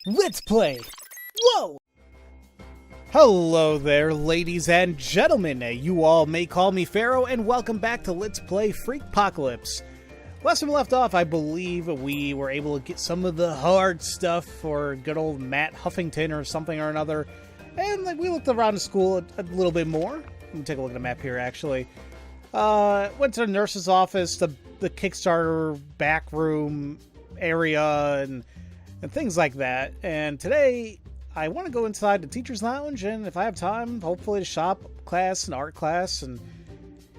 Let's play! Whoa! Hello there, ladies and gentlemen. You all may call me Pharaoh, and welcome back to Let's Play Freakpocalypse. Last time we left off, I believe we were able to get some of the hard stuff for good old Matt Huffington or something or another. And we looked around the school a little bit more. Let me take a look at the map here, actually. Went to the nurse's office, the Kickstarter back room area, and things like that. And today, I want to go inside the teacher's lounge, and if I have time, hopefully to shop class and art class, and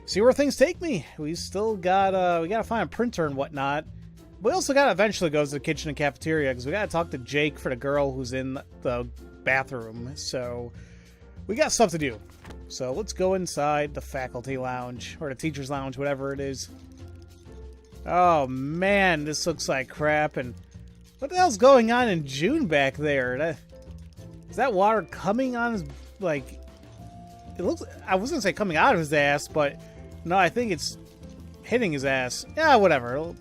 see where things take me. We still got, we gotta find a printer and whatnot. We also gotta eventually go to the kitchen and cafeteria, because we gotta talk to Jake for the girl who's in the bathroom. So, we got stuff to do. So, let's go inside the faculty lounge, or the teacher's lounge, whatever it is. Oh man, this looks like crap, and what the hell's going on in June back there? Is that water coming on his, like, it looks, I was gonna say coming out of his ass, but no, I think it's hitting his ass. Yeah, whatever, it'll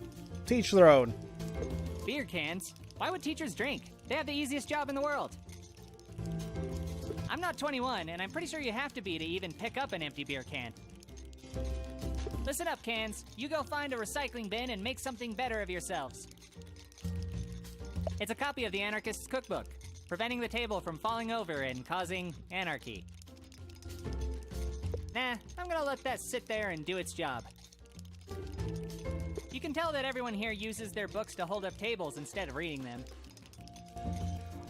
teach their own. Beer cans? Why would teachers drink? They have the easiest job in the world. I'm not 21, and I'm pretty sure you have to be to even pick up an empty beer can. Listen up, cans. You go find a recycling bin and make something better of yourselves. It's a copy of the Anarchist's Cookbook, preventing the table from falling over and causing anarchy. Nah, I'm gonna let that sit there and do its job. You can tell that everyone here uses their books to hold up tables instead of reading them.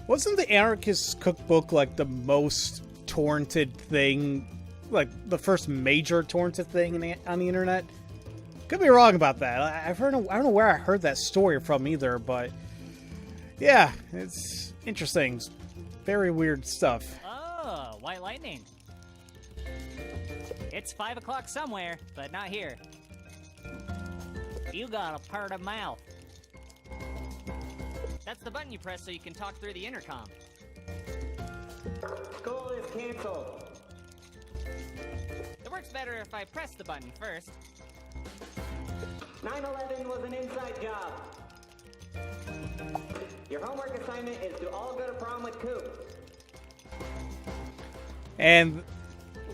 Wasn't the Anarchist's Cookbook like the most torrented thing, like the first major torrented thing on the internet? Could be wrong about that. I don't know where I heard that story from either, but yeah, it's interesting. Very weird stuff. Oh, white lightning. It's 5 o'clock somewhere, but not here. You got a part of mouth. That's the button you press so you can talk through the intercom. School is canceled. It works better if I press the button first. 9/11 was an inside job. Your homework assignment is to all go to prom with Coop. And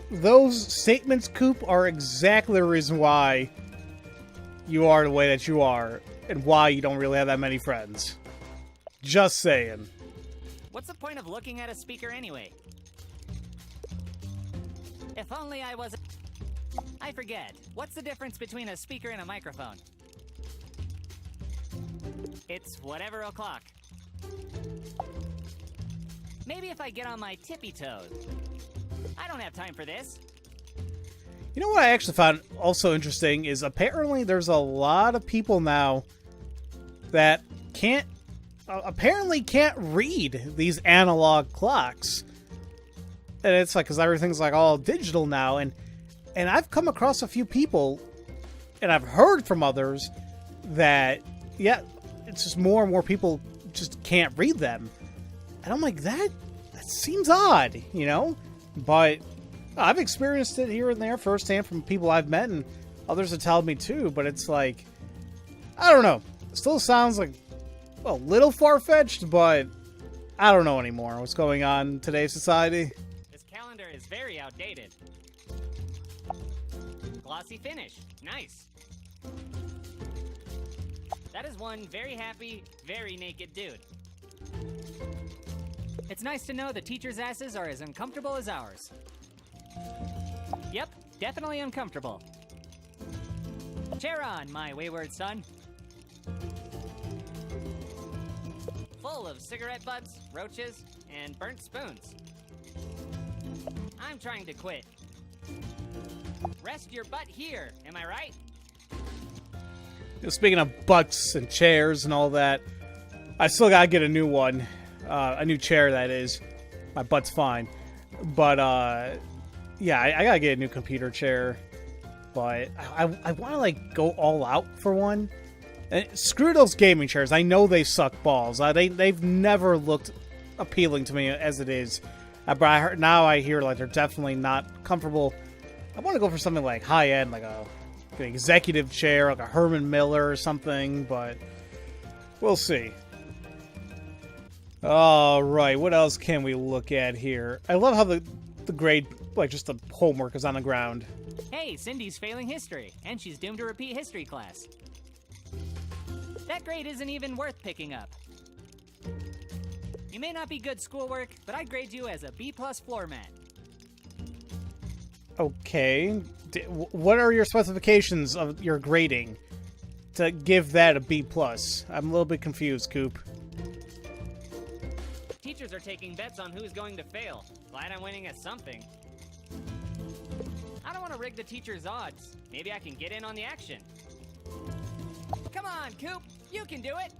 those statements, Coop, are exactly the reason why you are the way that you are, and why you don't really have that many friends. Just saying. What's the point of looking at a speaker anyway? If only I was... I forget. What's the difference between a speaker and a microphone? It's whatever o'clock. Maybe if I get on my tippy toes. I don't have time for this. You know what I actually found also interesting is apparently there's a lot of people now that apparently can't read these analog clocks. And it's like, because everything's like all digital now, and I've come across a few people, and I've heard from others that, yeah, it's just more and more people just can't read them. And I'm like, that seems odd, you know? But I've experienced it here and there firsthand from people I've met, and others have told me too, but it's like, I don't know. It still sounds like a little far-fetched, but I don't know anymore what's going on in today's society. This calendar is very outdated. Glossy finish. Nice. That is one very happy, very naked dude. It's nice to know the teachers' asses are as uncomfortable as ours. Yep, definitely uncomfortable. Chair on, my wayward son. Full of cigarette butts, roaches, and burnt spoons. I'm trying to quit. Rest your butt here, am I right? Speaking of butts and chairs and all that, I still gotta get a new one. A new chair, that is. My butt's fine. But, yeah, I gotta get a new computer chair. But I want to, like, go all out for one. And screw those gaming chairs. I know they suck balls. They've never looked appealing to me as it is. But now I hear, like, they're definitely not comfortable. I want to go for something, like, high-end, like an executive chair, like a Herman Miller or something. But we'll see. Alright, what else can we look at here? I love how the grade, like, just the homework is on the ground. Hey, Cindy's failing history, and she's doomed to repeat history class. That grade isn't even worth picking up. You may not be good schoolwork, but I'd grade you as a B+ floor mat. Okay. What are your specifications of your grading to give that a B+? I'm a little bit confused, Coop. Teachers are taking bets on who's going to fail. Glad I'm winning at something. I don't want to rig the teacher's odds. Maybe I can get in on the action. Come on, Coop! You can do it!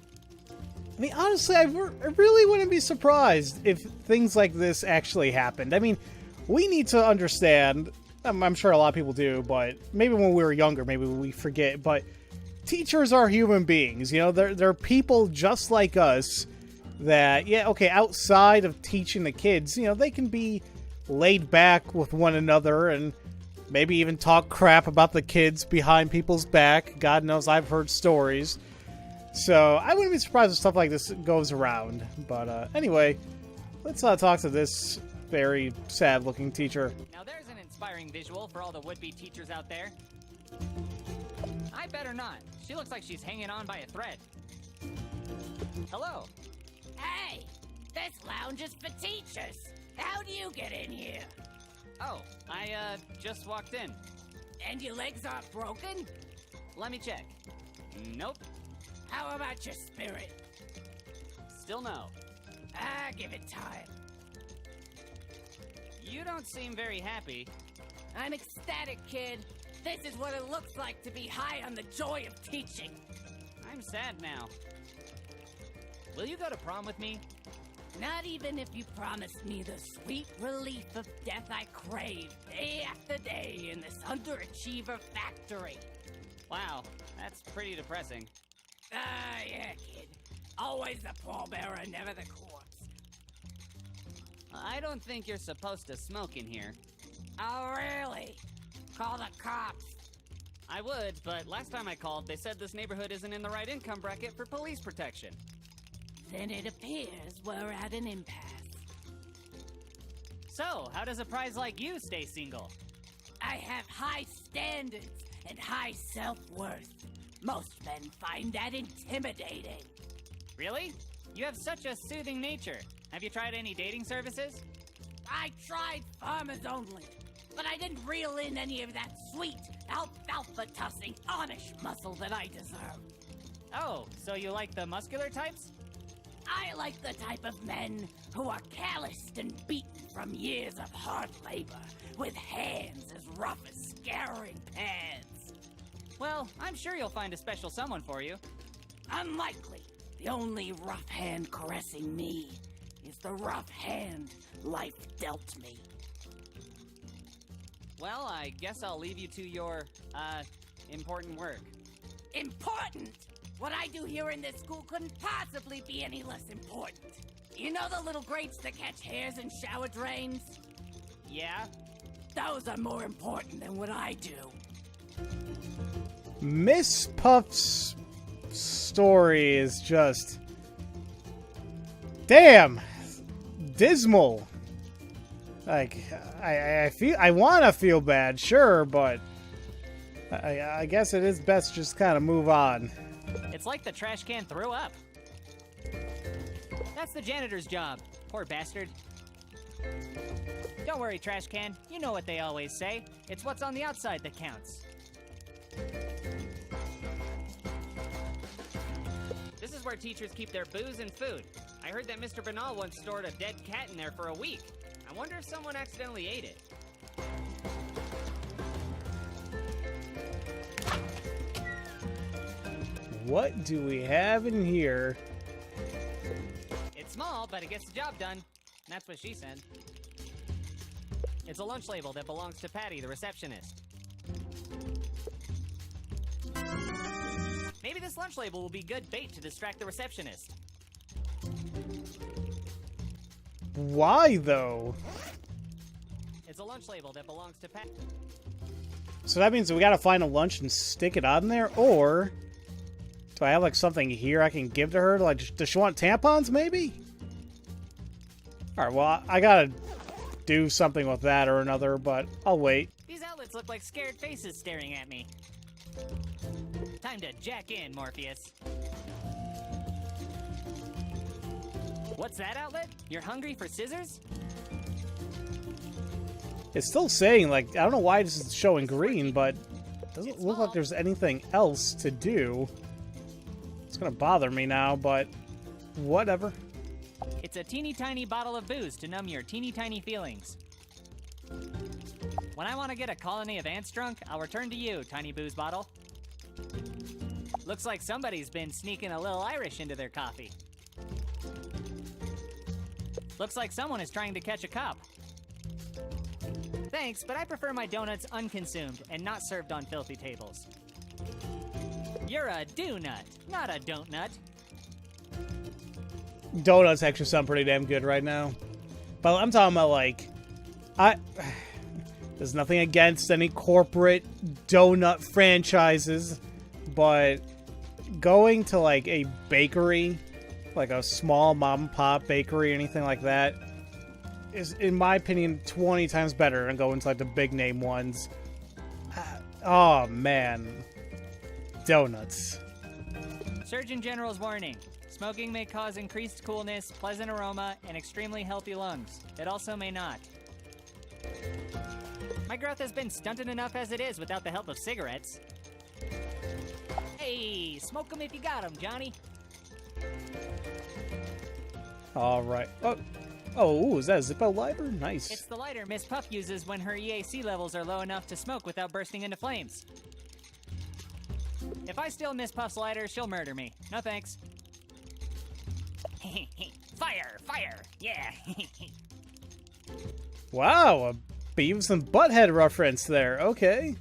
I mean, honestly, I really wouldn't be surprised if things like this actually happened. I mean, we need to understand, I'm sure a lot of people do, but maybe when we were younger, maybe we forget, but teachers are human beings, you know? They're people just like us that, yeah, okay, outside of teaching the kids, you know, they can be laid back with one another and maybe even talk crap about the kids behind people's back. God knows I've heard stories. So I wouldn't be surprised if stuff like this goes around. But anyway, let's talk to this very sad-looking teacher. Now there's an inspiring visual for all the would-be teachers out there. I better not. She looks like she's hanging on by a thread. Hello. Hey, this lounge is for teachers. How do you get in here? Oh, I just walked in. And your legs aren't broken? Let me check. Nope. How about your spirit? Still no. Give it time. You don't seem very happy. I'm ecstatic, kid. This is what it looks like to be high on the joy of teaching. I'm sad now. Will you go to prom with me? Not even if you promise me the sweet relief of death I crave day after day in this underachiever factory. Wow, that's pretty depressing. Yeah, kid. Always the pallbearer, never the corpse. I don't think you're supposed to smoke in here. Oh, really? Call the cops. I would, but last time I called, they said this neighborhood isn't in the right income bracket for police protection. Then it appears we're at an impasse. So, how does a prize like you stay single? I have high standards and high self-worth. Most men find that intimidating. Really? You have such a soothing nature. Have you tried any dating services? I tried farmers only, but I didn't reel in any of that sweet, alfalfa-tussing Amish muscle that I deserve. Oh, so you like the muscular types? I like the type of men who are calloused and beaten from years of hard labor, with hands as rough as scouring pads. Well, I'm sure you'll find a special someone for you. Unlikely. The only rough hand caressing me is the rough hand life dealt me. Well, I guess I'll leave you to your, important work. Important? What I do here in this school couldn't possibly be any less important. You know the little grates that catch hairs in shower drains? Yeah? Those are more important than what I do. Miss Puff's story is just... damn! Dismal. Like, I want to feel bad, sure, but I guess it is best just kind of move on. It's like the trash can threw up. That's the janitor's job. Poor bastard. Don't worry, trash can. You know what they always say. It's what's on the outside that counts. This is where teachers keep their booze and food. I heard that Mr. Banal once stored a dead cat in there for a week. I wonder if someone accidentally ate it. What do we have in here? It's small, but it gets the job done. That's what she said. It's a lunch label that belongs to Patty, the receptionist. Maybe this lunch label will be good bait to distract the receptionist. Why, though? It's a lunch label that belongs to Patty. So that means we gotta find a lunch and stick it on there, or... do I have, like, something here I can give to her? Like, does she want tampons, maybe? Alright, well, I gotta do something with that or another, but I'll wait. These outlets look like scared faces staring at me. Time to jack in, Morpheus. What's that outlet? You're hungry for scissors? It's still saying, like, I don't know why this is showing green, but it doesn't look like there's anything else to do. It's gonna bother me now, but whatever. It's a teeny tiny bottle of booze to numb your teeny tiny feelings. When I want to get a colony of ants drunk, I'll return to you, tiny booze bottle. Looks like somebody's been sneaking a little Irish into their coffee. Looks like someone is trying to catch a cop. Thanks, but I prefer my donuts unconsumed and not served on filthy tables. You're a do-nut, not a don't-nut. Donuts actually sound pretty damn good right now. But I'm talking about, like, there's nothing against any corporate donut franchises, but going to, like, a bakery, like a small mom-and-pop bakery or anything like that, is, in my opinion, 20 times better than going to, like, the big-name ones. Oh, man. Donuts. Surgeon General's warning. Smoking may cause increased coolness, pleasant aroma, and extremely healthy lungs. It also may not. My growth has been stunted enough as it is without the help of cigarettes. Hey, smoke 'em if you got 'em, Johnny. Alright. Oh, is that a Zippo lighter? Nice. It's the lighter Miss Puff uses when her EAC levels are low enough to smoke without bursting into flames. If I steal Miss Puff's lighter, she'll murder me. No thanks. Fire! Fire! Yeah! Wow, a Beavis and Butthead reference there. Okay.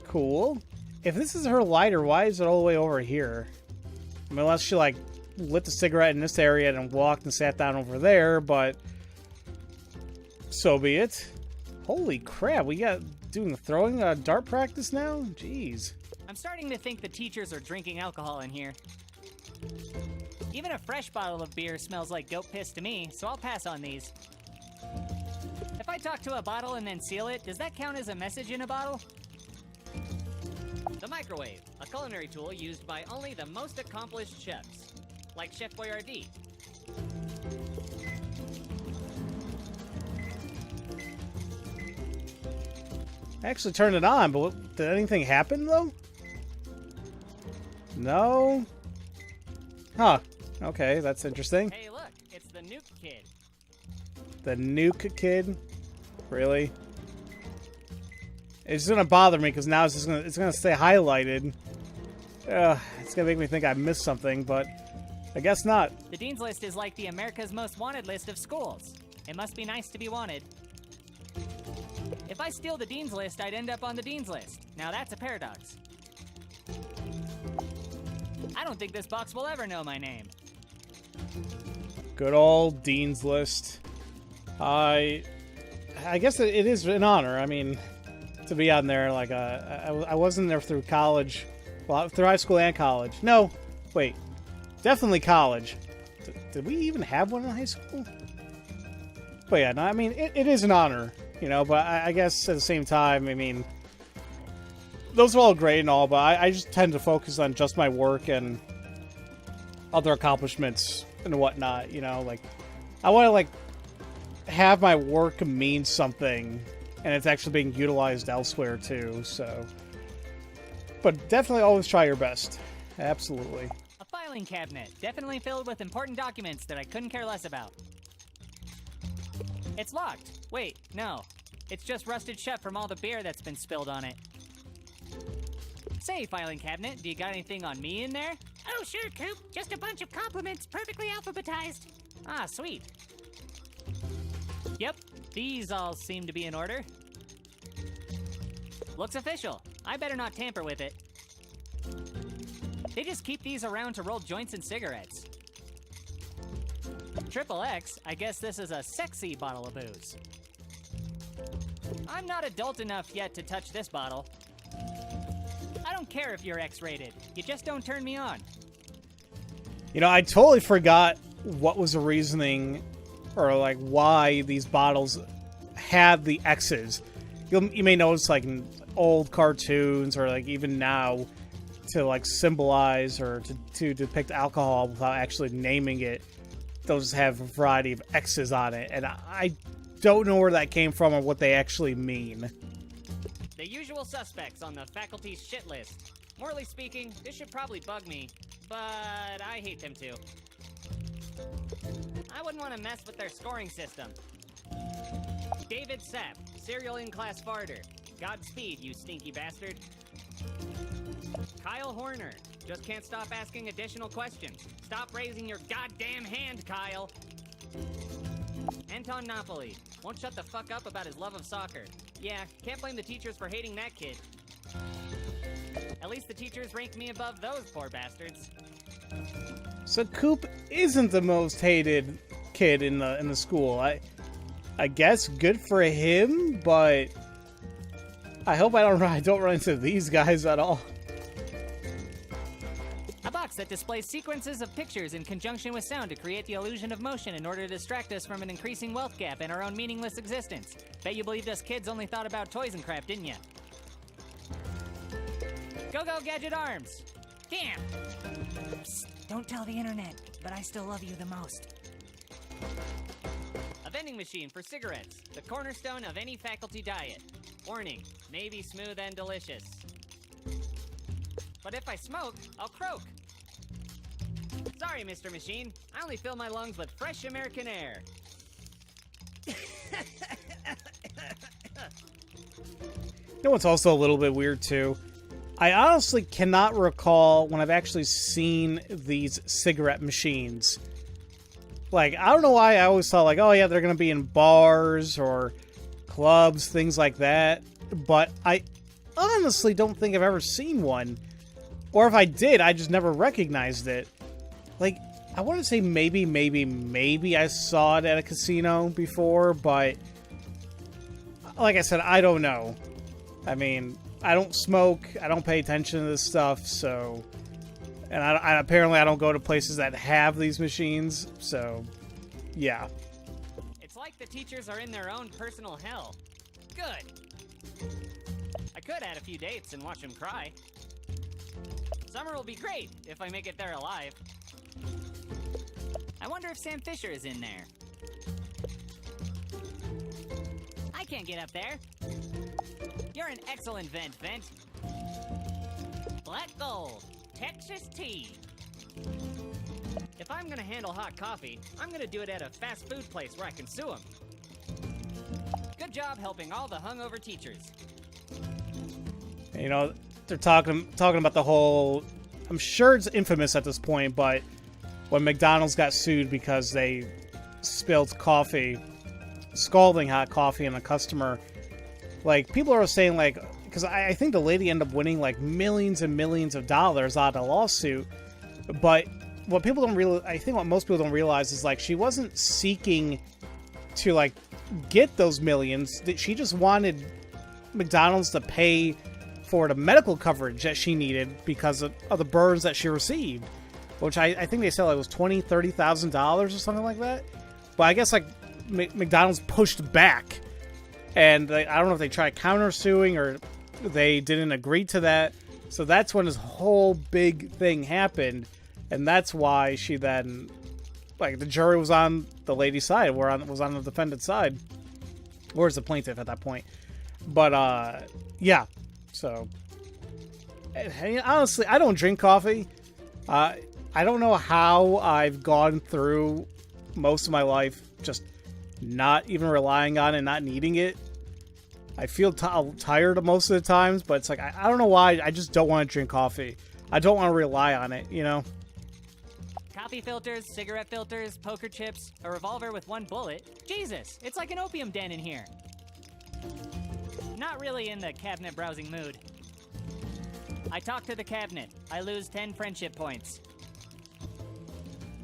Cool. If this is her lighter, why is it all the way over here? I mean, unless she, like, lit the cigarette in this area and walked and sat down over there, but so be it. Holy crap, we got doing throwing dart practice now? Jeez. I'm starting to think the teachers are drinking alcohol in here. Even a fresh bottle of beer smells like goat piss to me, so I'll pass on these. If I talk to a bottle and then seal it, does that count as a message in a bottle? The microwave, a culinary tool used by only the most accomplished chefs, like Chef Boyardee. I actually turned it on, but did anything happen, though? No? Huh. Okay, that's interesting. Hey, look, it's the Nuke Kid. The Nuke Kid? Really? It's gonna bother me, because now it's gonna stay highlighted. It's gonna make me think I missed something, but I guess not. The Dean's List is like the America's Most Wanted list of schools. It must be nice to be wanted. If I steal the Dean's List, I'd end up on the Dean's List. Now that's a paradox. I don't think this box will ever know my name. Good old Dean's List. I guess it is an honor. I mean, to be on there, like, I wasn't there through college. Well, through high school and college. No, wait. Definitely college. Did we even have one in high school? But yeah, no, I mean, it is an honor, you know, but I guess at the same time, I mean, those are all great and all, but I just tend to focus on just my work and other accomplishments and whatnot, you know, like, I want to, like, have my work mean something, and it's actually being utilized elsewhere, too, so. But definitely always try your best. Absolutely. A filing cabinet, definitely filled with important documents that I couldn't care less about. It's locked. Wait, no. It's just rusted shut from all the beer that's been spilled on it. Say, filing cabinet, do you got anything on me in there? Oh, sure, Coop. Just a bunch of compliments, perfectly alphabetized. Ah, sweet. Yep, these all seem to be in order. Looks official. I better not tamper with it. They just keep these around to roll joints and cigarettes. X, I guess this is a sexy bottle of booze. I'm not adult enough yet to touch this bottle. I don't care if you're X-rated. You just don't turn me on. You know, I totally forgot what was the reasoning or like why these bottles had the X's. You may notice like in old cartoons or like even now to like symbolize or to depict alcohol without actually naming it, those have a variety of X's on it, and I don't know where that came from or what they actually mean. The usual suspects on the faculty's shit list. Morally speaking, this should probably bug me, but I hate them too. I wouldn't want to mess with their scoring system. David Sapp, serial in-class farter. Godspeed, you stinky bastard. Kyle Horner, just can't stop asking additional questions. Stop raising your goddamn hand, Kyle. Anton Napoli, won't shut the fuck up about his love of soccer. Yeah, can't blame the teachers for hating that kid. At least the teachers rank me above those poor bastards. So Coop isn't the most hated kid in the school. I guess good for him, but I hope I don't run into these guys at all. A box that displays sequences of pictures in conjunction with sound to create the illusion of motion in order to distract us from an increasing wealth gap and our own meaningless existence. Bet you believed us kids only thought about toys and crap, didn't ya? Go Gadget Arms! Damn! Psst, don't tell the internet, but I still love you the most. A vending machine for cigarettes, the cornerstone of any faculty diet. Warning, may be smooth and delicious. But if I smoke, I'll croak. Sorry, Mr. Machine. I only fill my lungs with fresh American air. You know what's also a little bit weird, too? I honestly cannot recall when I've actually seen these cigarette machines. Like, I don't know why I always thought, like, oh yeah, they're gonna be in bars or clubs, things like that. But I honestly don't think I've ever seen one. Or if I did, I just never recognized it. Like, I want to say maybe I saw it at a casino before, but like I said, I don't know. I mean, I don't smoke, I don't pay attention to this stuff, so... And apparently I don't go to places that have these machines, so... Yeah. It's like the teachers are in their own personal hell. Good. I could add a few dates and watch them cry. Summer will be great if I make it there alive. I wonder if Sam Fisher is in there. I can't get up there. You're an excellent vent. Black Gold, Texas tea. If I'm gonna handle hot coffee, I'm gonna do it at a fast food place where I can sue them. Good job helping all the hungover teachers. You know, they're talking about the whole... I'm sure it's infamous at this point, but when McDonald's got sued because they spilled coffee, scalding hot coffee on a customer, like, people are saying, like... Because I think the lady ended up winning, like, millions and millions of dollars out of the lawsuit, but what people don't realize... I think what most people don't realize is, like, she wasn't seeking to, like, get those millions. She just wanted McDonald's to pay for the medical coverage that she needed because of the burns that she received, which I think they said like was $20,000, $30,000 or something like that. But I guess like McDonald's pushed back, and I don't know if they tried countersuing or they didn't agree to that. So that's when this whole big thing happened, and that's why she then, like, the jury was on the lady's side, was on the defendant's side, or as the plaintiff at that point. But yeah. So, honestly, I don't drink coffee. I don't know how I've gone through most of my life just not even relying on it, not needing it. I feel tired most of the times, but it's like, I don't know why. I just don't want to drink coffee. I don't want to rely on it, you know? Coffee filters, cigarette filters, poker chips, a revolver with one bullet. Jesus, it's like an opium den in here. Not really in the cabinet browsing mood. I talk to the cabinet. I lose 10 friendship points.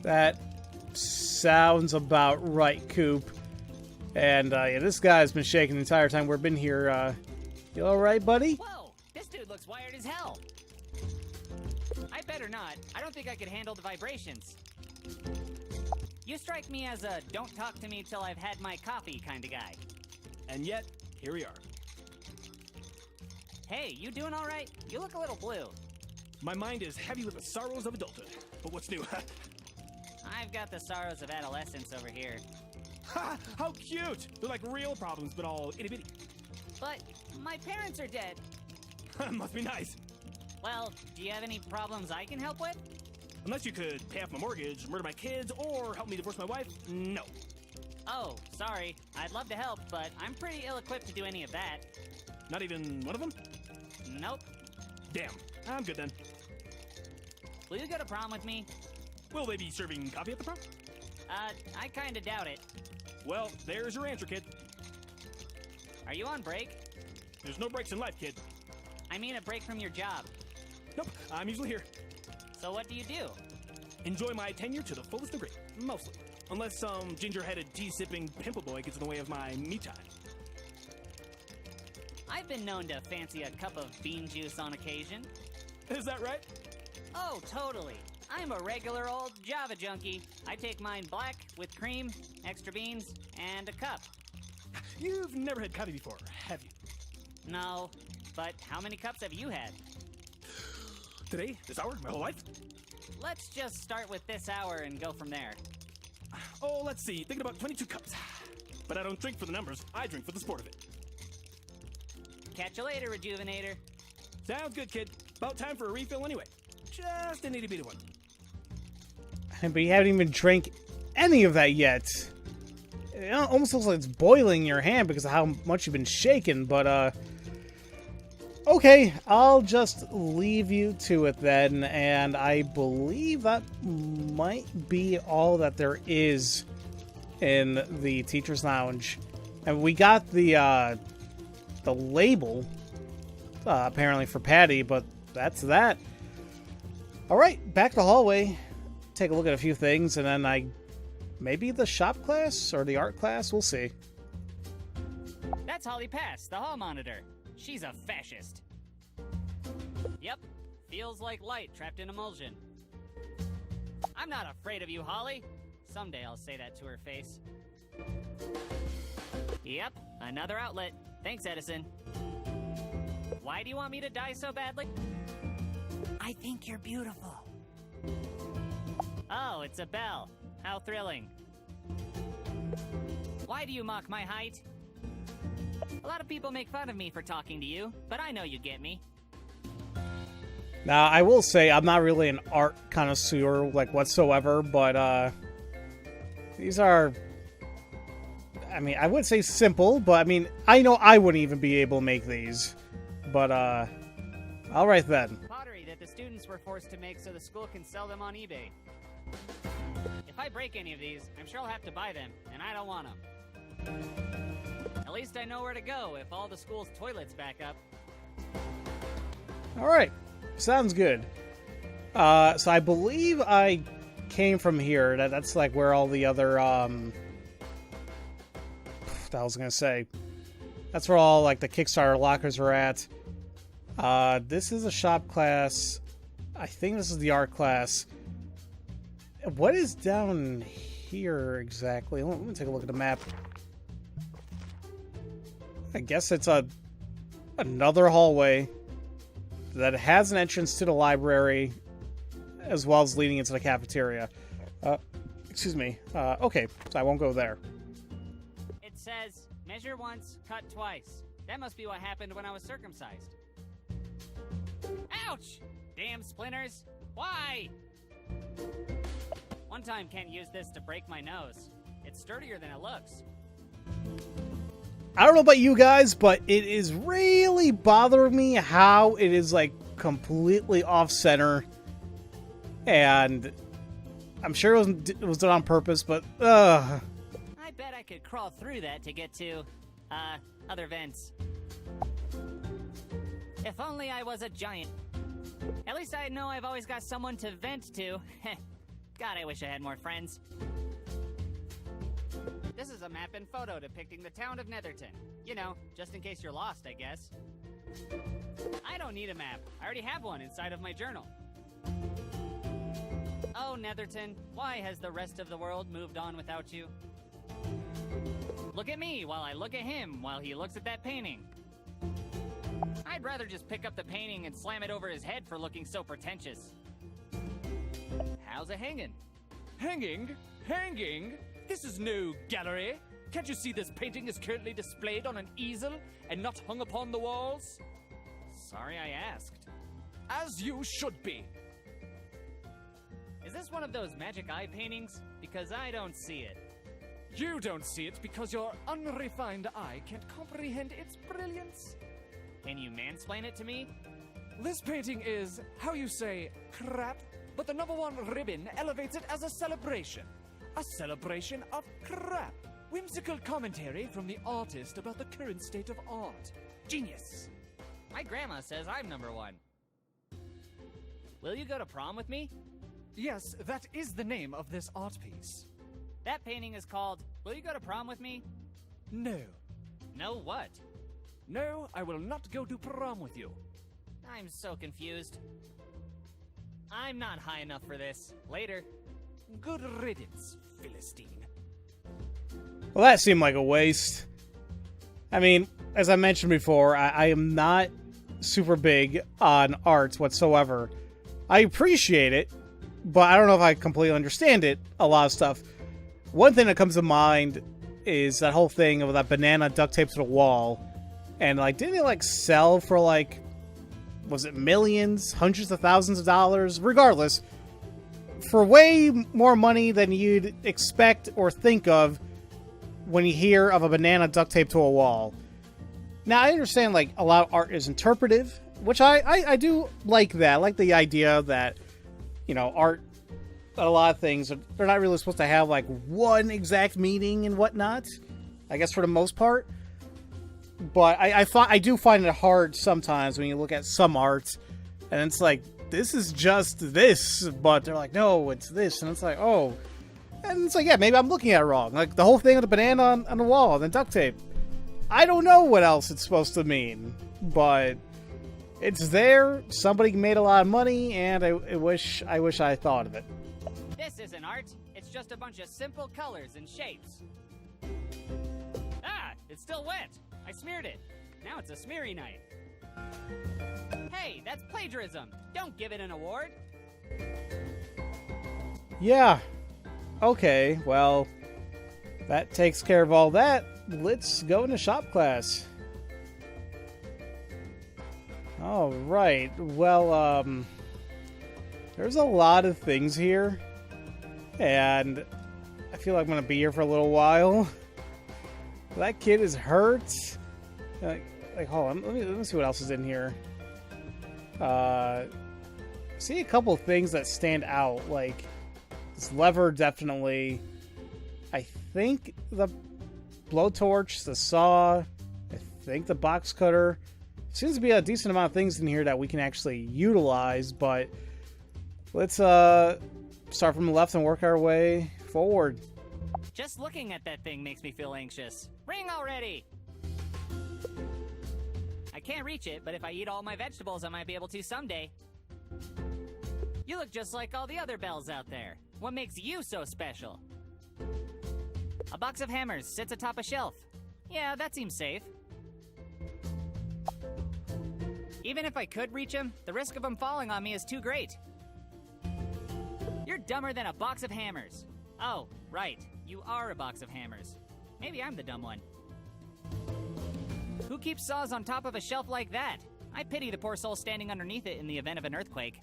That sounds about right, Coop. And yeah, this guy's been shaking the entire time we've been here. You alright, buddy? Whoa! This dude looks wired as hell. I better not. I don't think I could handle the vibrations. You strike me as a don't talk to me till I've had my coffee kind of guy. And yet, here we are. Hey, you doing all right? You look a little blue. My mind is heavy with the sorrows of adulthood. But what's new? I've got the sorrows of adolescence over here. Ha! How cute! They're like real problems, but all itty-bitty. But my parents are dead. Must be nice. Well, do you have any problems I can help with? Unless you could pay off my mortgage, murder my kids, or help me divorce my wife, no. Oh, sorry. I'd love to help, but I'm pretty ill-equipped to do any of that. Not even one of them? Nope. Damn, I'm good then. Will you go to prom with me? Will they be serving coffee at the prom? I kinda doubt it. Well, there's your answer, kid. Are you on break? There's no breaks in life, kid. I mean a break from your job. Nope, I'm usually here. So what do you do? Enjoy my tenure to the fullest degree, mostly. Unless some ginger-headed tea-sipping pimple boy gets in the way of my me time. I've been known to fancy a cup of bean juice on occasion. Is that right? Oh, totally. I'm a regular old Java junkie. I take mine black with cream, extra beans, and a cup. You've never had coffee before, have you? No, but how many cups have you had? Today? This hour? My whole life? Let's just start with this hour and go from there. Oh, let's see. Thinking about 22 cups. But I don't drink for the numbers. I drink for the sport of it. Catch you later, Rejuvenator. Sounds good, kid. About time for a refill anyway. Just an itty-bitty one. But you haven't even drank any of that yet. It almost looks like it's boiling in your hand because of how much you've been shaking, but, okay, I'll just leave you to it then, and I believe that might be all that there is in the Teacher's Lounge. And we got the label, apparently for Patty, but that's that. Alright, back to the hallway. Take a look at a few things, and then maybe the shop class or the art class, we'll see. That's Holly Pass, the hall monitor. She's a fascist. Yep, feels like light trapped in emulsion. I'm not afraid of you, Holly. Someday I'll say that to her face. Yep, another outlet. Thanks, Edison. Why do you want me to die so badly? I think you're beautiful. Oh, it's a bell. How thrilling. Why do you mock my height? A lot of people make fun of me for talking to you, but I know you get me. Now, I will say I'm not really an art connoisseur, like, whatsoever, but, these are, I mean, I would say simple, but, I mean, I know I wouldn't even be able to make these. But, alright then. Pottery that the students were forced to make so the school can sell them on eBay. If I break any of these, I'm sure I'll have to buy them, and I don't want them. At least I know where to go if all the school's toilets back up. Alright, sounds good. So I believe I came from here. That's like where all the other, I was gonna say. That's where all, like, the Kickstarter lockers are at. This is a shop class. I think this is the art class. What is down here exactly? Let me take a look at the map. I guess it's another hallway that has an entrance to the library as well as leading into the cafeteria. Excuse me. Okay, so I won't go there. It says, measure once, cut twice. That must be what happened when I was circumcised. Ouch! Damn splinters. Why? One time Kent used this to break my nose. It's sturdier than it looks. I don't know about you guys, but it is really bothering me how it is, like, completely off-center. And I'm sure it was done on purpose, but, I bet I could crawl through that to get to, other vents. If only I was a giant. At least I know I've always got someone to vent to. God, I wish I had more friends. This is a map and photo depicting the town of Netherton. You know, just in case you're lost, I guess. I don't need a map. I already have one inside of my journal. Oh, Netherton, why has the rest of the world moved on without you? Look at me while I look at him while he looks at that painting. I'd rather just pick up the painting and slam it over his head for looking so pretentious. How's it hanging? Hanging? Hanging? This is no gallery. Can't you see this painting is currently displayed on an easel and not hung upon the walls? Sorry I asked. As you should be. Is this one of those magic eye paintings? Because I don't see it. You don't see it because your unrefined eye can't comprehend its brilliance. Can you mansplain it to me? This painting is, how you say, crap, but the #1 ribbon elevates it as a celebration. A celebration of crap. Whimsical commentary from the artist about the current state of art. Genius. My grandma says I'm #1. Will you go to prom with me? Yes, that is the name of this art piece. That painting is called, Will You Go to Prom With Me? No. No what? No, I will not go to prom with you. I'm so confused. I'm not high enough for this. Later. Good riddance, Philistine. Well, that seemed like a waste. I mean, as I mentioned before, I am not super big on art whatsoever. I appreciate it, but I don't know if I completely understand it, a lot of stuff. One thing that comes to mind is that whole thing of that banana duct taped to the wall. And, like, didn't it, like, sell for, like, was it millions, hundreds of thousands of dollars? Regardless, for way more money than you'd expect or think of when you hear of a banana duct taped to a wall. Now, I understand, like, a lot of art is interpretive, which I do like that. I like the idea that, you know, art, a lot of things, they're not really supposed to have, like, one exact meaning and whatnot. I guess for the most part. But I do find it hard sometimes when you look at some art, and it's like, this is just this, but they're like, no, it's this, and it's like, oh. And it's like, yeah, maybe I'm looking at it wrong. Like, the whole thing with the banana on the wall, and the duct tape. I don't know what else it's supposed to mean, but it's there, somebody made a lot of money, and I wish I thought of it. This isn't art. It's just a bunch of simple colors and shapes. Ah, it's still wet. I smeared it. Now it's a smeary night. Hey, that's plagiarism. Don't give it an award. Yeah. Okay, well, that takes care of all that. Let's go into shop class. All right. Well, there's a lot of things here, and I feel like I'm gonna be here for a little while. That kid is hurt. Like, hold on. Let me see what else is in here. See a couple of things that stand out. Like, this lever, definitely. I think the blowtorch, the saw, I think the box cutter. Seems to be a decent amount of things in here that we can actually utilize, but let's start from the left and work our way forward. Just looking at that thing makes me feel anxious. Ring already! I can't reach it, but if I eat all my vegetables, I might be able to someday. You look just like all the other bells out there. What makes you so special? A box of hammers sits atop a shelf. Yeah, that seems safe. Even if I could reach them, the risk of them falling on me is too great. You're dumber than a box of hammers. Oh, right. You are a box of hammers. Maybe I'm the dumb one. Who keeps saws on top of a shelf like that? I pity the poor soul standing underneath it in the event of an earthquake.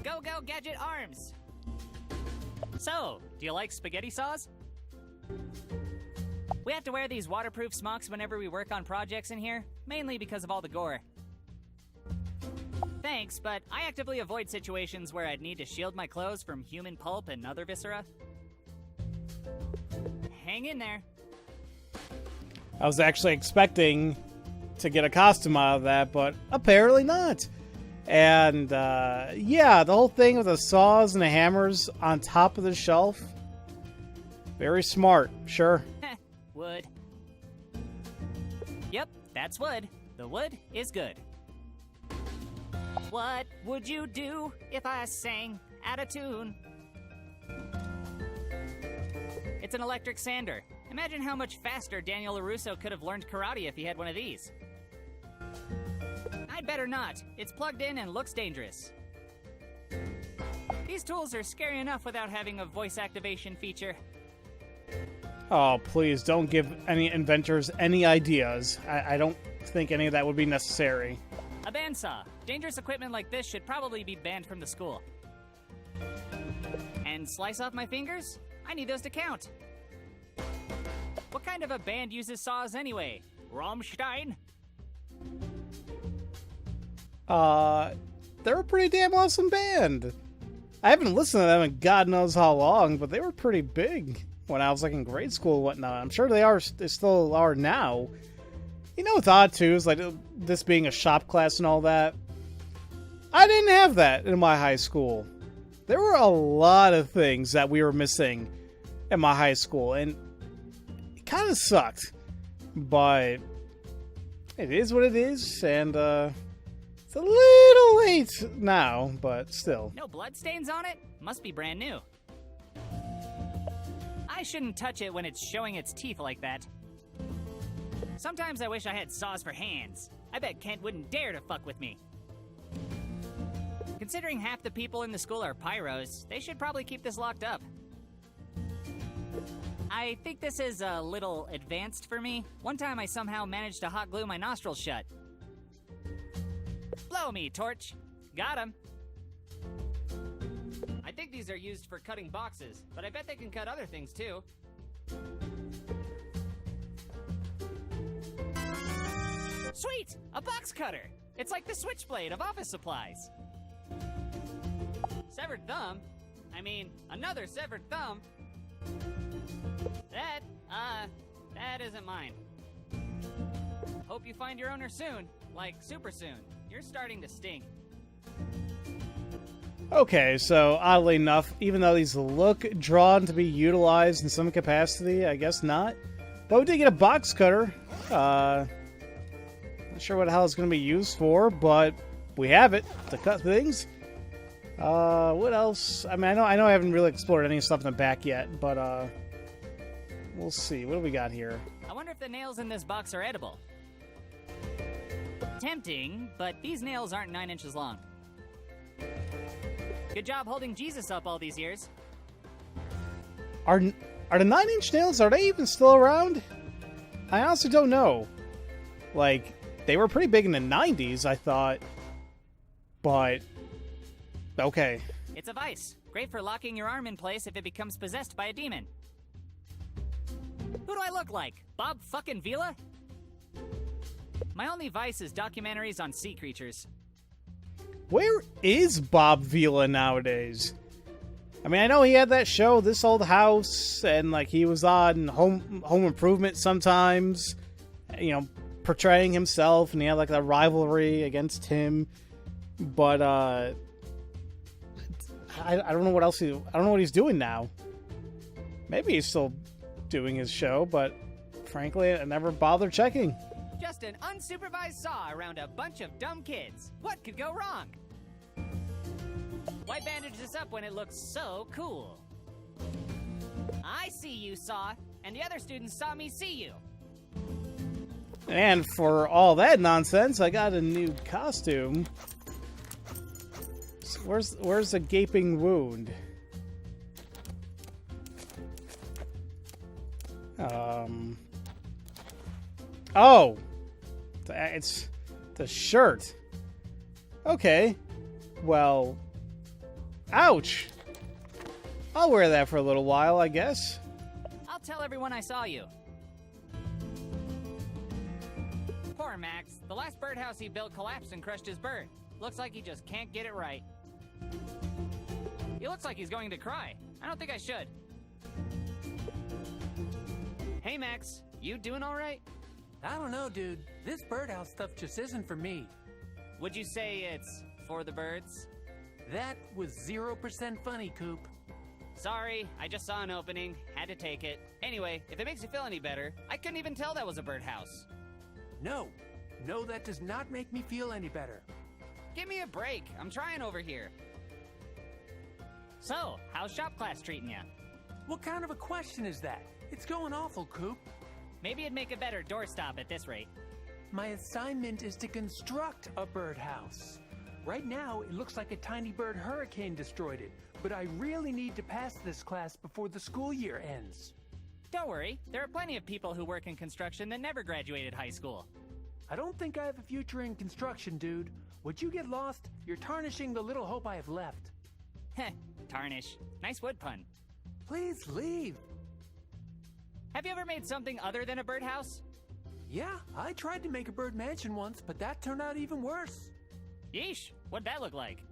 Go, go, gadget arms! So, do you like spaghetti saws? We have to wear these waterproof smocks whenever we work on projects in here, mainly because of all the gore. Thanks, but I actively avoid situations where I'd need to shield my clothes from human pulp and other viscera. Hang in there. I was actually expecting to get a costume out of that, but apparently not. And, yeah, the whole thing with the saws and the hammers on top of the shelf. Very smart, sure. Wood. Yep, that's wood. The wood is good. What would you do if I sang Out of tune. It's an electric sander. Imagine how much faster Daniel LaRusso could have learned karate if he had one of these. I'd better not. It's plugged in and looks dangerous. These tools are scary enough without having a voice activation feature. Oh, please don't give any inventors any ideas. I don't think any of that would be necessary. A bandsaw. Dangerous equipment like this should probably be banned from the school. And slice off my fingers? I need those to count. What kind of a band uses saws anyway? Rammstein? They're a pretty damn awesome band. I haven't listened to them in God knows how long, but they were pretty big when I was like in grade school and whatnot. I'm sure they still are now. You know what's odd too is like this being a shop class and all that. I didn't have that in my high school. There were a lot of things that we were missing in my high school, and it kind of sucked. But it is what it is, and it's a little late now, but still. No bloodstains on it? Must be brand new. I shouldn't touch it when it's showing its teeth like that. Sometimes I wish I had saws for hands. I bet Kent wouldn't dare to fuck with me. Considering half the people in the school are pyros, they should probably keep this locked up. I think this is a little advanced for me. One time I somehow managed to hot glue my nostrils shut. Blow me, Torch. Got him. I think these are used for cutting boxes, but I bet they can cut other things too. Sweet! A box cutter! It's like the switchblade of office supplies. Severed thumb? I mean, another severed thumb. That isn't mine. Hope you find your owner soon. Like, super soon. You're starting to stink. Okay, so oddly enough, even though these look drawn to be utilized in some capacity, I guess not. But we did get a box cutter. Not sure what the hell it's going to be used for, but we have it to cut things. What else? I mean, I know I haven't really explored any stuff in the back yet, but we'll see. What do we got here? I wonder if the nails in this box are edible. Tempting, but these nails aren't 9 inches long. Good job holding Jesus up all these years. Are the 9-inch nails, are they even still around? I honestly don't know. Like, they were pretty big in the 90s, I thought. But, okay. It's a vice. Great for locking your arm in place if it becomes possessed by a demon. Who do I look like? Bob fucking Vila? My only vice is documentaries on sea creatures. Where is Bob Vila nowadays? I mean, I know he had that show, This Old House, and like he was on Home Improvement sometimes, you know, portraying himself, and he had like a rivalry against him. But I don't know what else I don't know what he's doing now. Maybe he's still doing his show, but frankly, I never bothered checking. Just an unsupervised saw around a bunch of dumb kids. What could go wrong? Why bandage this up when it looks so cool? I see you, Saw, and the other students saw me see you. And for all that nonsense, I got a new costume. So where's the gaping wound? Oh! It's the shirt. Okay. Well, ouch! I'll wear that for a little while, I guess. I'll tell everyone I saw you. Poor Max. The last birdhouse he built collapsed and crushed his bird. Looks like he just can't get it right. He looks like he's going to cry. I don't think I should. Hey, Max. You doing all right? I don't know, dude. This birdhouse stuff just isn't for me. Would you say it's for the birds? That was 0% funny, Coop. Sorry, I just saw an opening. Had to take it. Anyway, if it makes you feel any better, I couldn't even tell that was a birdhouse. No, that does not make me feel any better. Give me a break. I'm trying over here. So, how's shop class treating ya? What kind of a question is that? It's going awful, Coop. Maybe it'd make a better doorstop at this rate. My assignment is to construct a birdhouse. Right now, it looks like a tiny bird hurricane destroyed it, but I really need to pass this class before the school year ends. Don't worry, there are plenty of people who work in construction that never graduated high school. I don't think I have a future in construction, dude. Would you get lost? You're tarnishing the little hope I have left. Heh, tarnish. Nice wood pun. Please leave. Have you ever made something other than a birdhouse? Yeah, I tried to make a bird mansion once, but that turned out even worse. Yeesh, what'd that look like?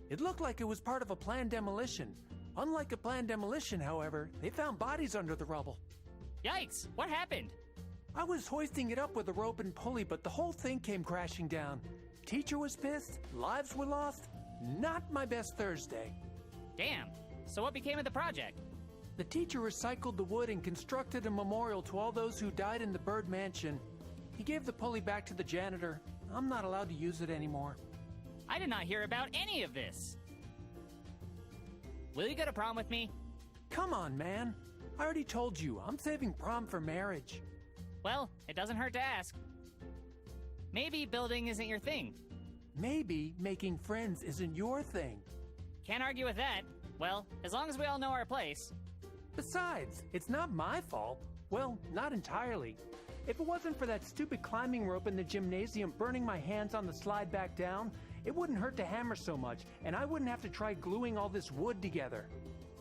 It looked like it was part of a planned demolition. Unlike a planned demolition, however, they found bodies under the rubble. Yikes, what happened? I was hoisting it up with a rope and pulley, but the whole thing came crashing down. Teacher was pissed, lives were lost. Not my best Thursday. Damn, so what became of the project? The teacher recycled the wood and constructed a memorial to all those who died in the bird mansion. He gave the pulley back to the janitor. I'm not allowed to use it anymore. I did not hear about any of this. Will you go to prom with me? Come on, man. I already told you, I'm saving prom for marriage. Well, it doesn't hurt to ask. Maybe building isn't your thing. Maybe making friends isn't your thing. Can't argue with that. Well, as long as we all know our place. Besides, it's not my fault. Well, not entirely. If it wasn't for that stupid climbing rope in the gymnasium burning my hands on the slide back down, it wouldn't hurt to hammer so much, and I wouldn't have to try gluing all this wood together.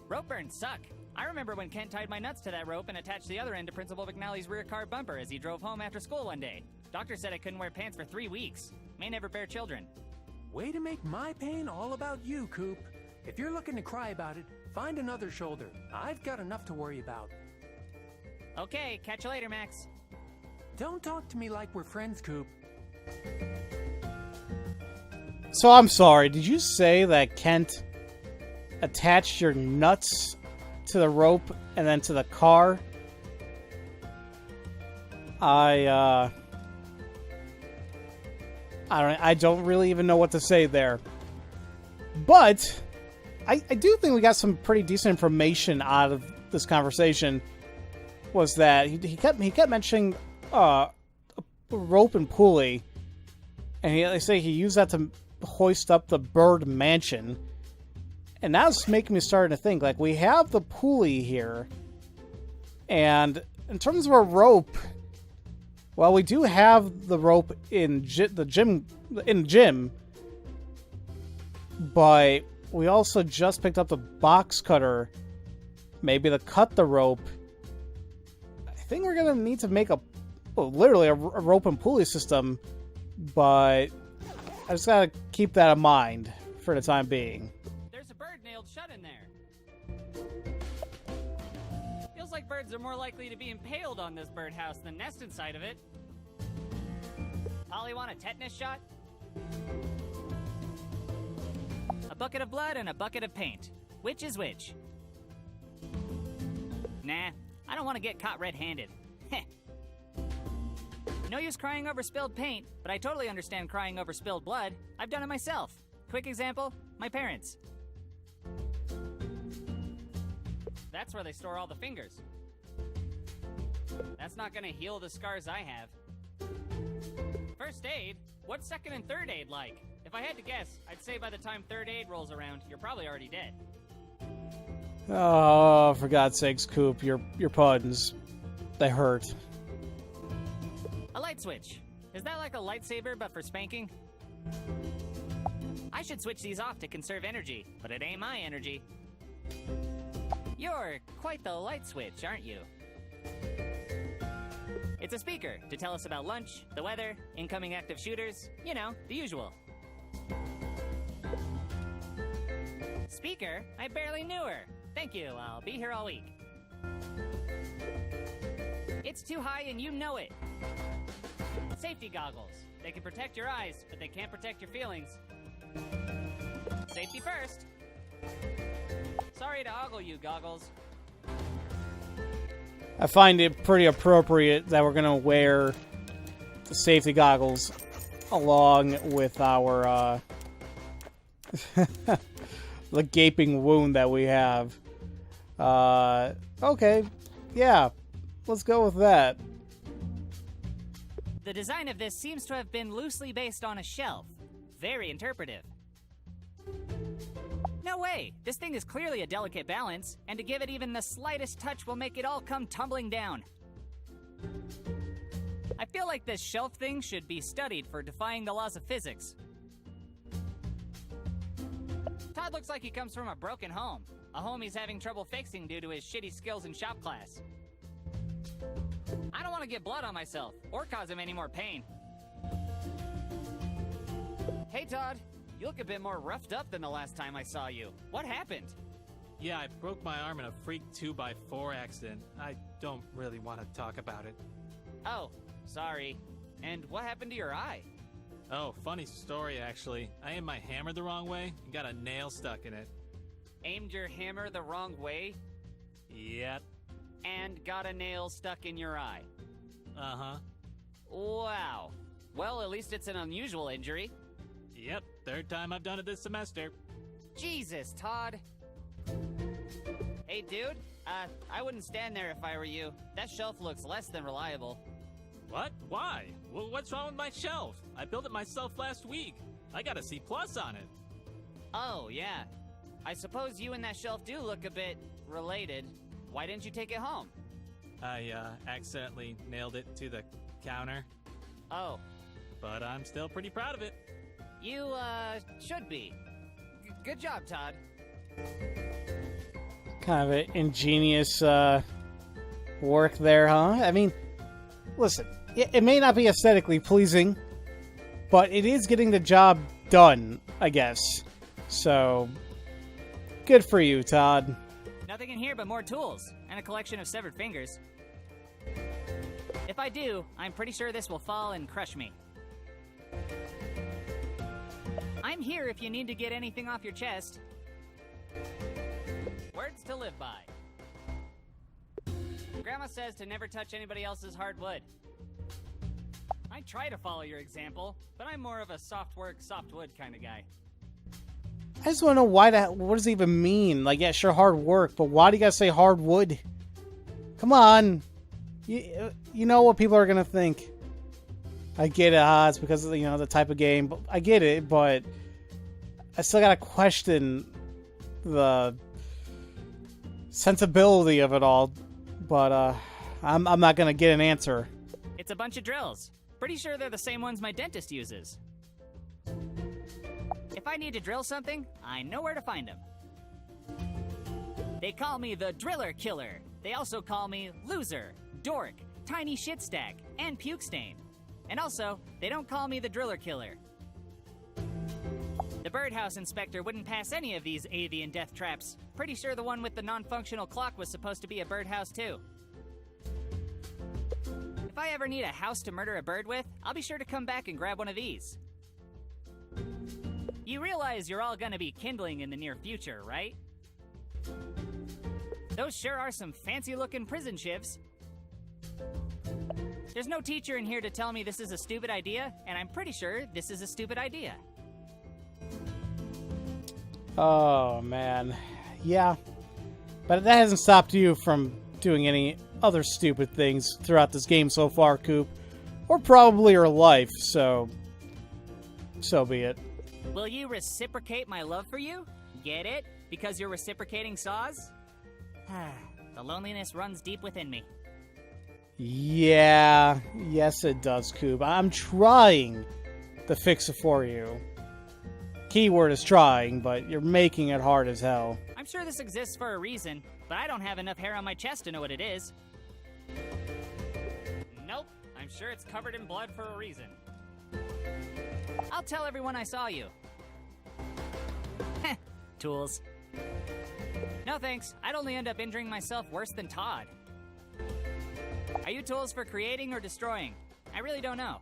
Rope burns suck. I remember when Kent tied my nuts to that rope and attached the other end to Principal McNally's rear car bumper as he drove home after school one day. Doctor said I couldn't wear pants for 3 weeks. May never bear children. Way to make my pain all about you, Coop. If you're looking to cry about it, find another shoulder. I've got enough to worry about. Okay, catch you later, Max. Don't talk to me like we're friends, Coop. So I'm sorry, did you say that Kent attached your nuts to the rope and then to the car? I don't really even know what to say there. But I do think we got some pretty decent information out of this conversation. Was that he kept mentioning a rope and pulley, and they say he used that to hoist up the bird mansion. And that's making me start to think, like, we have the pulley here, and in terms of a rope, well, we do have the rope in the gym, but we also just picked up the box cutter, maybe to cut the rope. I think we're gonna need to make literally a rope and pulley system, but I just gotta keep that in mind for the time being. There's a bird nailed shut in there. Feels like birds are more likely to be impaled on this birdhouse than nest inside of it. Polly want a tetanus shot? A bucket of blood and a bucket of paint. Which is which? Nah, I don't want to get caught red-handed. Heh. No use crying over spilled paint, but I totally understand crying over spilled blood. I've done it myself. Quick example, my parents. That's where they store all the fingers. That's not gonna heal the scars I have. First aid? What's second and third aid like? If I had to guess, I'd say by the time third aid rolls around, you're probably already dead. Oh, for God's sakes, Coop, your puns. They hurt. A light switch. Is that like a lightsaber but for spanking? I should switch these off to conserve energy, but it ain't my energy. You're quite the light switch, aren't you? It's a speaker to tell us about lunch, the weather, incoming active shooters, you know, the usual. Speaker? I barely knew her. Thank you, I'll be here all week. It's too high and you know it. Safety goggles. They can protect your eyes, but they can't protect your feelings. Safety first. Sorry to ogle you, goggles. I find it pretty appropriate that we're gonna wear the safety goggles along with our the gaping wound that we have. Okay. Yeah. Let's go with that. The design of this seems to have been loosely based on a shelf. Very interpretive. No way! This thing is clearly a delicate balance, and to give it even the slightest touch will make it all come tumbling down. I feel like this shelf thing should be studied for defying the laws of physics. Todd looks like he comes from a broken home. A home he's having trouble fixing due to his shitty skills in shop class. I don't want to get blood on myself, or cause him any more pain. Hey Todd, you look a bit more roughed up than the last time I saw you. What happened? Yeah, I broke my arm in a freak 2x4 accident. I don't really want to talk about it. Oh, sorry. And what happened to your eye? Oh, funny story actually. I aimed my hammer the wrong way and got a nail stuck in it. Aimed your hammer the wrong way? Yep. And got a nail stuck in your eye? Uh-huh. Wow. Well, at least it's an unusual injury. Yep, third time I've done it this semester. Jesus, Todd. Hey, dude. I wouldn't stand there if I were you. That shelf looks less than reliable. What? Why? Well, what's wrong with my shelf? I built it myself last week. I got a C+ on it. Oh, yeah. I suppose you and that shelf do look a bit related. Why didn't you take it home? I, accidentally nailed it to the counter. Oh. But I'm still pretty proud of it. You, should be. Good job, Todd. Kind of an ingenious, work there, huh? I mean, listen, it may not be aesthetically pleasing, but it is getting the job done, I guess. So, good for you, Todd. Nothing in here but more tools, and a collection of severed fingers. If I do, I'm pretty sure this will fall and crush me. I'm here if you need to get anything off your chest. Words to live by. Grandma says to never touch anybody else's hard wood. I try to follow your example, but I'm more of a soft work, soft wood kind of guy. I just want to know what does it even mean? Like, yeah, sure, hard work, but why do you guys say hardwood? Come on. You know what people are going to think. I get it, it's because of, the type of game. But I get it, but I still got to question the sensibility of it all. But I'm not going to get an answer. It's a bunch of drills. Pretty sure they're the same ones my dentist uses. If I need to drill something, I know where to find them. They call me the Driller Killer. They also call me Loser, Dork, Tiny Shit Stack, and Puke Stain. And also, they don't call me the Driller Killer. The birdhouse inspector wouldn't pass any of these avian death traps. Pretty sure the one with the non-functional clock was supposed to be a birdhouse too. If I ever need a house to murder a bird with, I'll be sure to come back and grab one of these. You realize you're all gonna be kindling in the near future, right? Those sure are some fancy-looking prison shivs. There's no teacher in here to tell me this is a stupid idea, and I'm pretty sure this is a stupid idea. Oh, man. Yeah. But that hasn't stopped you from doing any other stupid things throughout this game so far, Coop. Or probably your life, so be it. Will you reciprocate my love for you? Get it? Because you're reciprocating saws? The loneliness runs deep within me. Yeah, yes it does, Coop. I'm trying to fix it for you. Keyword is trying, but you're making it hard as hell. I'm sure this exists for a reason, but I don't have enough hair on my chest to know what it is. Nope, I'm sure it's covered in blood for a reason. I'll tell everyone I saw you. Heh, tools. No thanks, I'd only end up injuring myself worse than Todd. Are you tools for creating or destroying? I really don't know.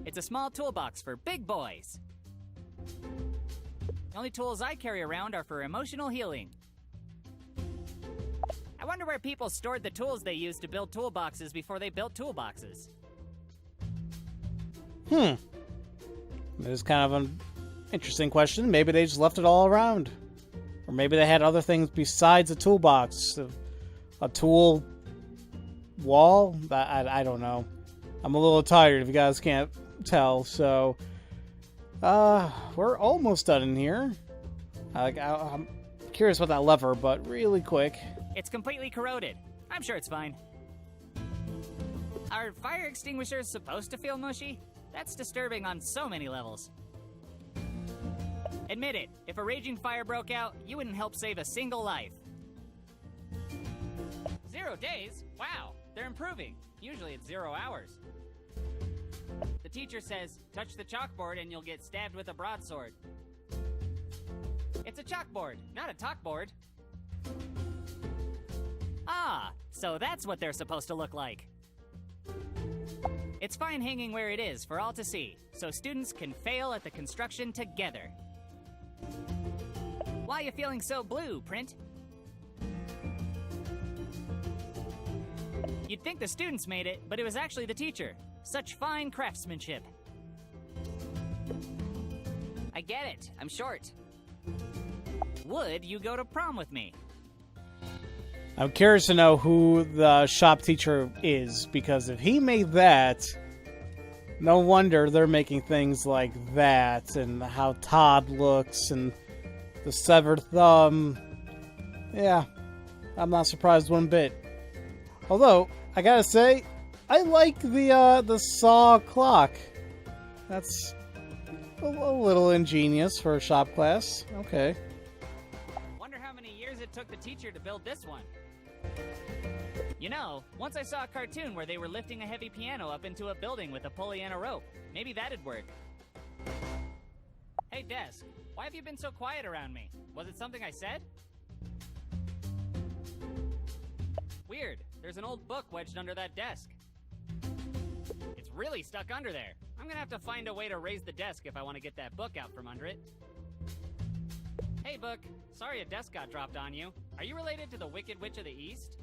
It's a small toolbox for big boys. The only tools I carry around are for emotional healing. I wonder where people stored the tools they used to build toolboxes before they built toolboxes. There's kind of an Interesting question. Maybe they just left it all around. Or maybe they had other things besides a toolbox. A tool wall? I don't know. I'm a little tired if you guys can't tell, so... we're almost done in here. I'm curious about that lever, but really quick. It's completely corroded. I'm sure it's fine. Are fire extinguishers supposed to feel mushy? That's disturbing on so many levels. Admit it, if a raging fire broke out, you wouldn't help save a single life. 0 days? Wow, they're improving. Usually it's 0 hours. The teacher says, touch the chalkboard and you'll get stabbed with a broadsword. It's a chalkboard, not a talkboard. Ah, so that's what they're supposed to look like. It's fine hanging where it is for all to see, so students can fail at the construction together. Why are you feeling so blue, Print? You'd think the students made it, but it was actually the teacher. Such fine craftsmanship. I get it, I'm short. Would you go to prom with me? I'm curious to know who the shop teacher is, because if he made that, no wonder they're making things like that, and how Todd looks, and the severed thumb. Yeah, I'm not surprised one bit. Although, I gotta say, I like the saw clock. That's a little ingenious for a shop class. Okay. Wonder how many years it took the teacher to build this one. You know, once I saw a cartoon where they were lifting a heavy piano up into a building with a pulley and a rope. Maybe that'd work. Hey, desk, why have you been so quiet around me? Was it something I said? Weird, there's an old book wedged under that desk. It's really stuck under there. I'm gonna have to find a way to raise the desk if I want to get that book out from under it. Hey, book. Sorry a desk got dropped on you. Are you related to the Wicked Witch of the East?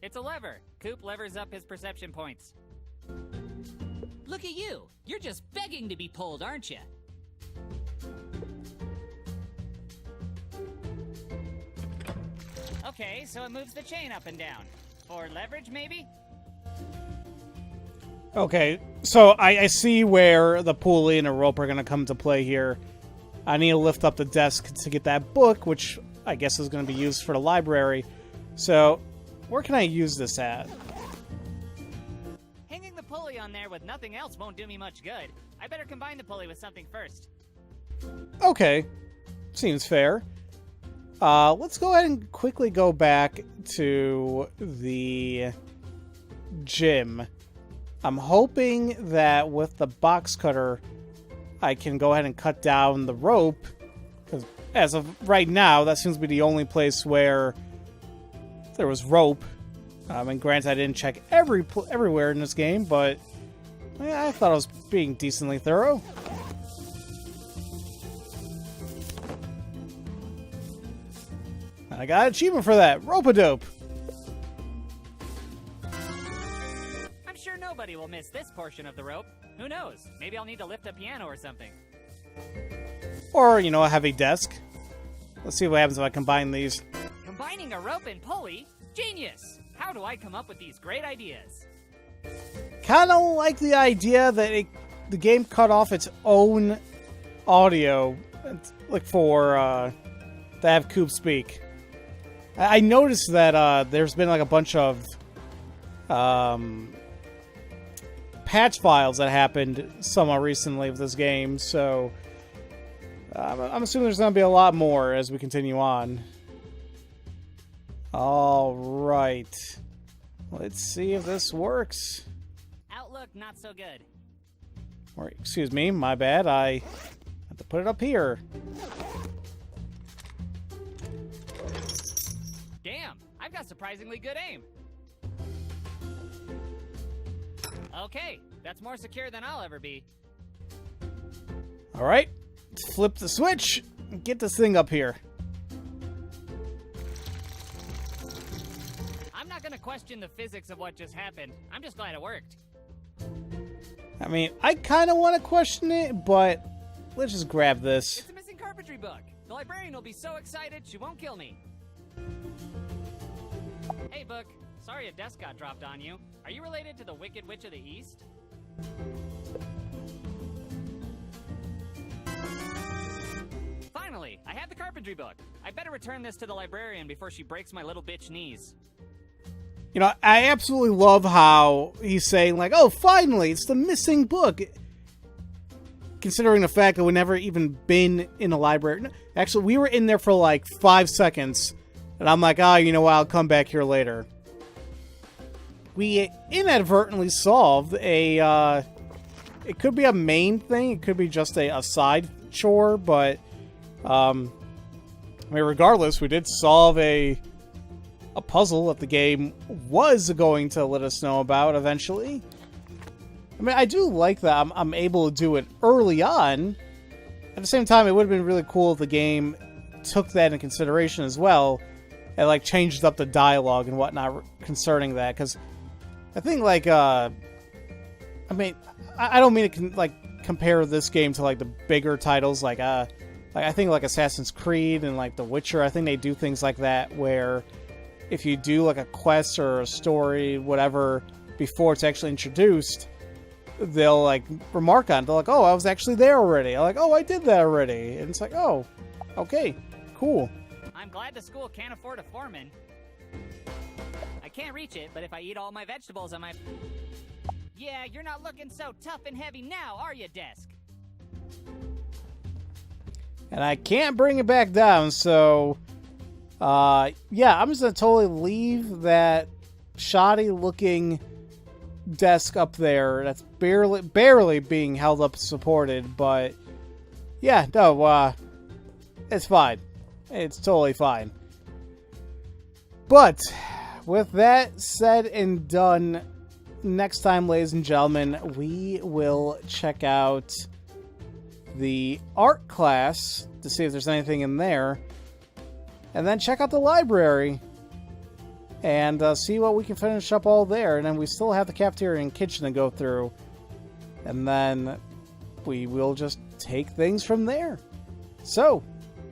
It's a lever. Coop levers up his perception points. Look at you. You're just begging to be pulled, aren't you? Okay, so it moves the chain up and down. For leverage, maybe? Okay, so I see where the pulley and a rope are going to come into play here. I need to lift up the desk to get that book, which I guess is going to be used for the library. So, where can I use this at? Hanging the pulley on there with nothing else won't do me much good. I better combine the pulley with something first. Okay, seems fair. Let's go ahead and quickly go back to the gym. I'm hoping that with the box cutter, I can go ahead and cut down the rope. Because as of right now, that seems to be the only place where there was rope. And granted, I didn't check everywhere in this game, but yeah, I thought I was being decently thorough. I got an achievement for that. Rope-a-dope. I'm sure nobody will miss this portion of the rope. Who knows? Maybe I'll need to lift a piano or something. Or, you know, a heavy desk. Let's see what happens if I combine these. Combining a rope and pulley? Genius! How do I come up with these great ideas? Kind of like the idea that the game cut off its own audio, like to have Coop speak. I noticed that there's been like a bunch of patch files that happened somewhat recently with this game, so I'm assuming there's going to be a lot more as we continue on. Alright. Let's see if this works. Outlook not so good. Or, excuse me, my bad. I have to put it up here. Damn, I've got surprisingly good aim. Okay, that's more secure than I'll ever be. Alright, let's flip the switch and get this thing up here. I'm not gonna question the physics of what just happened. I'm just glad it worked. I mean, I kind of want to question it, but let's just grab this. It's a missing carpentry book. The librarian will be so excited she won't kill me. Hey, book. Sorry a desk got dropped on you. Are you related to the Wicked Witch of the East? Finally, I have the carpentry book. I better return this to the librarian before she breaks my little bitch knees. You know, I absolutely love how he's saying, like, oh, finally, it's the missing book. Considering the fact that we've never even been in a library. Actually, we were in there for like 5 seconds. And I'm like, oh, you know what, I'll come back here later. We inadvertently solved a, it could be a main thing. It could be just a side chore, but, I mean, regardless, we did solve a puzzle that the game was going to let us know about eventually. I mean, I do like that I'm able to do it early on. At the same time, it would have been really cool if the game took that into consideration as well and, like, changed up the dialogue and whatnot concerning that. Because I think, like, I mean, I don't mean to, compare this game to, like, the bigger titles. Like, I think, like, Assassin's Creed and, like, The Witcher, I think they do things like that where if you do, like, a quest or a story, whatever, before it's actually introduced, they'll, like, remark on it. They're like, oh, I was actually there already. I'm like, oh, I did that already. And it's like, oh, okay, cool. I'm glad the school can't afford a foreman. I can't reach it, but if I eat all my vegetables, I might... Yeah, you're not looking so tough and heavy now, are you, desk? And I can't bring it back down, so... yeah, I'm just gonna totally leave that shoddy-looking desk up there that's barely being held up and supported, but... Yeah, no, it's fine. It's totally fine. But, with that said and done, next time, ladies and gentlemen, we will check out the art class to see if there's anything in there. And then check out the library and see what we can finish up all there. And then we still have the cafeteria and kitchen to go through. And then we will just take things from there. So,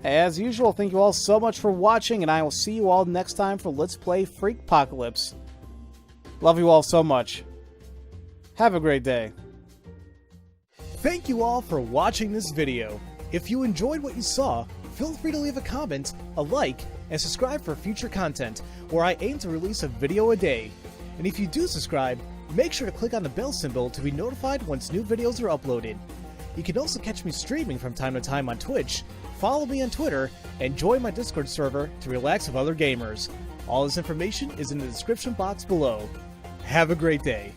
as usual, thank you all so much for watching, and I will see you all next time for Let's Play Freakpocalypse. Love you all so much. Have a great day. Thank you all for watching this video. If you enjoyed what you saw, feel free to leave a comment, a like, and subscribe for future content, where I aim to release a video a day. And if you do subscribe, make sure to click on the bell symbol to be notified once new videos are uploaded. You can also catch me streaming from time to time on Twitch, follow me on Twitter, and join my Discord server to relax with other gamers. All this information is in the description box below. Have a great day.